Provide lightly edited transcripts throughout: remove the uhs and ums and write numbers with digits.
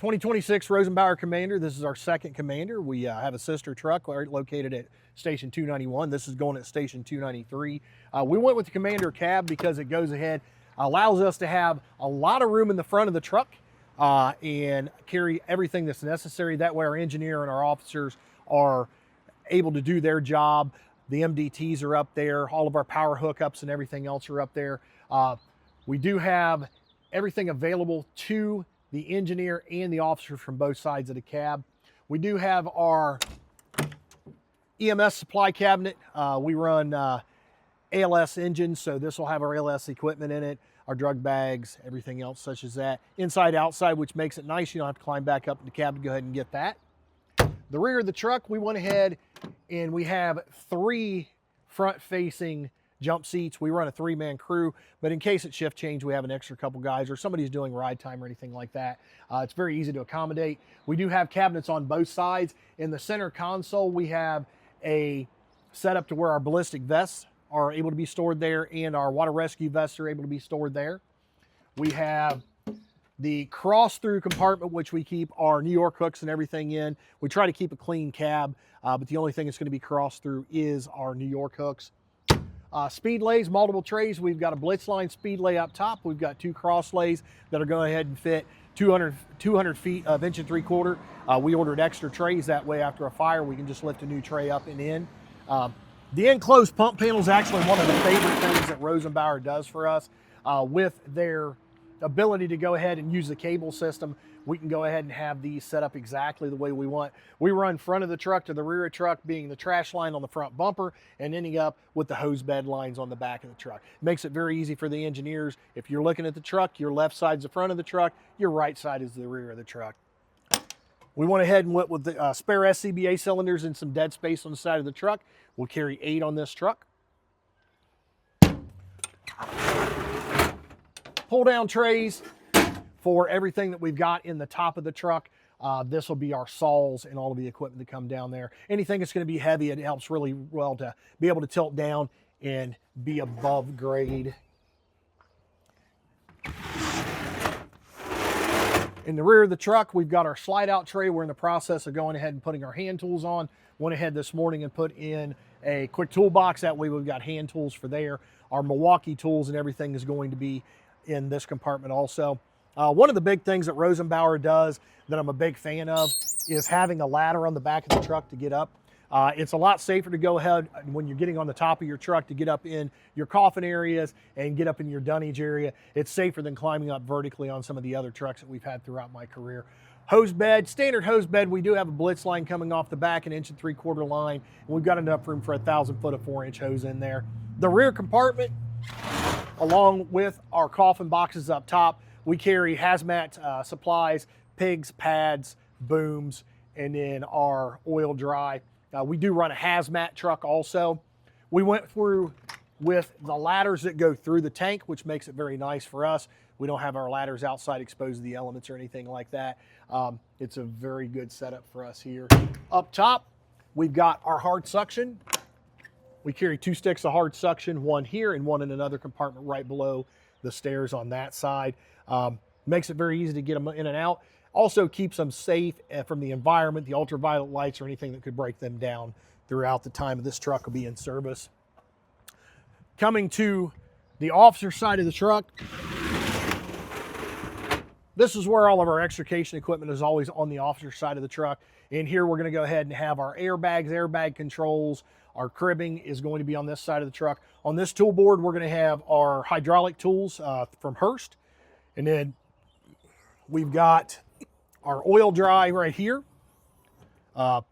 2026 Rosenbauer Commander. This is our second Commander. We have a sister truck located at Station 291. This is going at Station 293. We went with the Commander cab because it goes ahead, allows us to have a lot of room in the front of the truck and carry everything that's necessary. That way our engineer and our officers are able to do their job. The MDTs are up there. All of our power hookups and everything else are up there. We do have everything available to the engineer and the officers from both sides of the cab. We do have our EMS supply cabinet. We run ALS engines, so this will have our ALS equipment in it, our drug bags, everything else such as that. Inside, outside, which makes it nice. You don't have to climb back up in the cab to go ahead and get that. The rear of the truck, we went ahead and we have 3 front-facing jump seats. We run a 3-man crew, but in case it's shift change, we have an extra couple guys or somebody's doing ride time or anything like that. It's very easy to accommodate. We do have cabinets on both sides. In the center console, we have a setup to where our ballistic vests are able to be stored there and our water rescue vests are able to be stored there. We have the cross-through compartment, which we keep our New York hooks and everything in. We try to keep a clean cab, but the only thing that's going to be cross-through is our New York hooks. Speed lays, multiple trays. We've got a blitz line speed lay up top. We've got 2 cross lays that are going ahead and fit 200 feet of 1 3/4. We ordered extra trays that way after a fire. We can just lift a new tray up and in. The enclosed pump panel is actually one of the favorite things that Rosenbauer does for us. With their ability to go ahead and use the cable system, we can go ahead and have these set up exactly the way we want. We run front of the truck to the rear of the truck, being the trash line on the front bumper and ending up with the hose bed lines on the back of the truck. It makes it very easy for the engineers. If you're looking at the truck, your left side's the front of the truck, your right side is the rear of the truck. We went ahead and went with the spare SCBA cylinders and some dead space on the side of the truck. We'll carry 8 on this truck. Pull down trays for everything that we've got in the top of the truck. This will be our saws and all of the equipment that come down there. Anything that's going to be heavy, it helps really well to be able to tilt down and be above grade. In the rear of the truck, we've got our slide out tray. We're in the process of going ahead and putting our hand tools on. Went ahead this morning and put in a quick toolbox. That way we've got hand tools for there. Our Milwaukee tools and everything is going to be in this compartment also. One of the big things that Rosenbauer does that I'm a big fan of is having a ladder on the back of the truck to get up. It's a lot safer to go ahead when you're getting on the top of your truck to get up in your coffin areas and get up in your dunnage area. It's safer than climbing up vertically on some of the other trucks that we've had throughout my career. Hose bed, standard hose bed. We do have a blitz line coming off the back, an 1 3/4 line, and we've got enough room for 1,000 foot of 4-inch hose in there. The rear compartment, along with our coffin boxes up top, we carry hazmat supplies, pigs, pads, booms, and then our oil dry. We do run a hazmat truck also. We went through with the ladders that go through the tank, which makes it very nice for us. We don't have our ladders outside exposed to the elements or anything like that. It's a very good setup for us here. Up top, we've got our hard suction. We carry 2 sticks of hard suction, one here and one in another compartment right below the stairs on that side. Makes it very easy to get them in and out. Also keeps them safe from the environment, the ultraviolet lights or anything that could break them down throughout the time of this truck will be in service. Coming to the officer side of the truck, this is where all of our extrication equipment is always on the officer side of the truck. And here we're going to go ahead and have our airbags, airbag controls. Our cribbing is going to be on this side of the truck. On this tool board, we're going to have our hydraulic tools from Hurst. And then we've got our oil dry right here.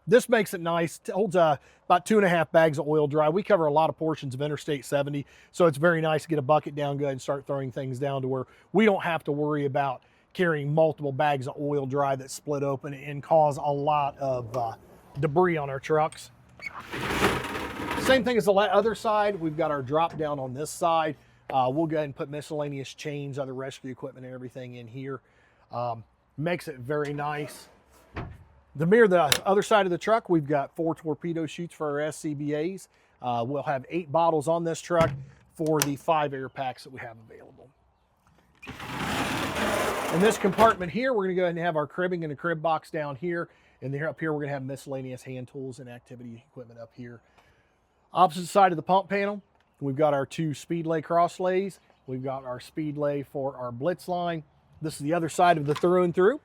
This makes it nice. It holds about 2.5 bags of oil dry. We cover a lot of portions of Interstate 70, so it's very nice to get a bucket down, go ahead and start throwing things down to where we don't have to worry about carrying multiple bags of oil dry that split open and cause a lot of debris on our trucks. Same thing as the other side. We've got our drop down on this side. We'll go ahead and put miscellaneous chains, other rescue equipment and everything in here. Makes it very nice. The other side of the truck, we've got 4 torpedo chutes for our SCBAs. We'll have 8 bottles on this truck for the 5 air packs that we have available. In this compartment here, we're gonna go ahead and have our cribbing and a crib box down here. And then up here, we're gonna have miscellaneous hand tools and activity equipment up here. Opposite side of the pump panel, we've got our 2 Speedlay cross lays. We've got our Speedlay for our blitz line. This is the other side of the through and through.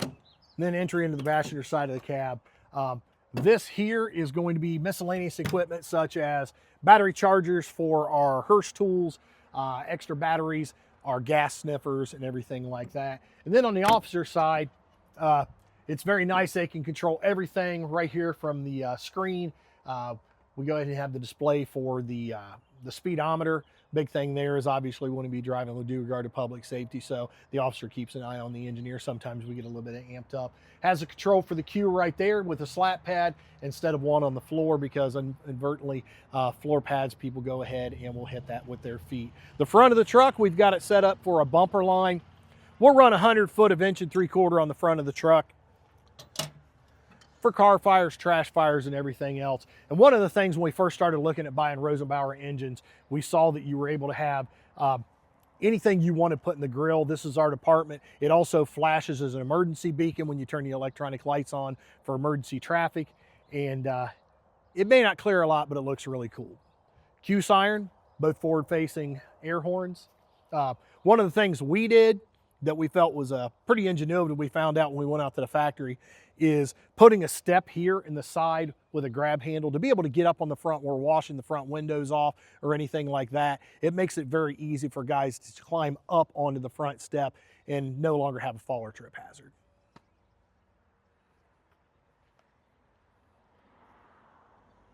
And then entry into the passenger side of the cab. This here is going to be miscellaneous equipment such as battery chargers for our Hearst tools, extra batteries, our gas sniffers, and everything like that. And then on the officer side, it's very nice. They can control everything right here from the screen. We go ahead and have the display for the speedometer. Big thing there is obviously we want to be driving with due regard to public safety, so the officer keeps an eye on the engineer. Sometimes we get a little bit amped up. Has a control for the cue right there with a slat pad instead of one on the floor, because inadvertently floor pads, people go ahead and will hit that with their feet. The front of the truck, we've got it set up for a bumper line. We'll run 100 foot of 1 3/4 on the front of the truck for car fires, trash fires, and everything else. And one of the things when we first started looking at buying Rosenbauer engines, we saw that you were able to have anything you want to put in the grill. This is our department. It also flashes as an emergency beacon when you turn the electronic lights on for emergency traffic. And it may not clear a lot, but it looks really cool. Cue siren, both forward-facing air horns. One of the things we did that we felt was pretty ingenuity, we found out when we went out to the factory, is putting a step here in the side with a grab handle to be able to get up on the front. We're washing the front windows off or anything like that. It makes it very easy for guys to climb up onto the front step and no longer have a fall or trip hazard.